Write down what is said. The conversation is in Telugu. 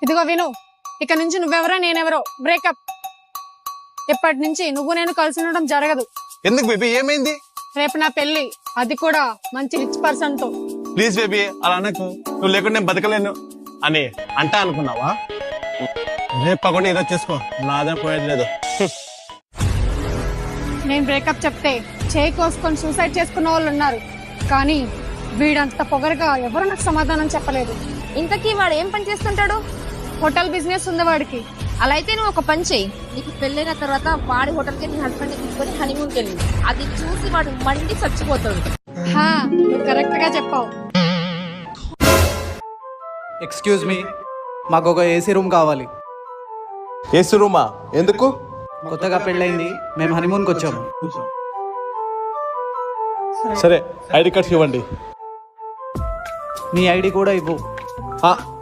ఇదిగో విను, ఇక నుంచి నువ్వెవరో నేనెవరో, బ్రేకప్. ఇప్పటి నుంచి నువ్వు నేను కలిసి ఉండడం జరగదు. ఎందుకు బేబీ, ఏమైంది? రేపు నా పెళ్లి, అది కూడా మంచి రిచ్ పర్సన్ తో. ప్లీజ్ బేబీ, అలా అనకు. నువ్వు లేకుండా నేను బతకలేను అని అంటా అనుకున్నావా? రేపు పకుండా ఏదో చేసుకో, నాదే పోయేది లేదు. నేను బ్రేకప్ చెప్తే చేయి కోసుకొని సూసైడ్ చేసుకున్న వాళ్ళు ఉన్నారు, కానీ వీడంత పొగరుగా ఎవరు నాకు సమాధానం చెప్పలేదు. ఇంతకీ వాడు ఏం పని చేస్తుంటాడు? హోటల్ బిజినెస్ ఉంది వాడికి. అలా అయితే నువ్వు ఒక పని చెయ్యి, నీకు పెళ్ళైన తర్వాత వాడి హోటల్కి నీ హస్బెండ్ తీసుకొని హనీమూన్కి వెళ్ళి అది చూసి వాడు మండి చచ్చిపోతాడు. నువ్వు కరెక్ట్ గా చెప్పావు. ఎక్స్క్యూజ్ మీ, మాకు ఒక ఏసీ రూమ్ కావాలి. ఏసీ రూమా? ఎందుకు? కొత్తగా పెళ్ళైంది, మేము హనీమూన్కి వచ్చాము. సరే, ఐడి కార్డ్స్ ఇవ్వండి. మీ ఐడి కూడా ఇవ్వు.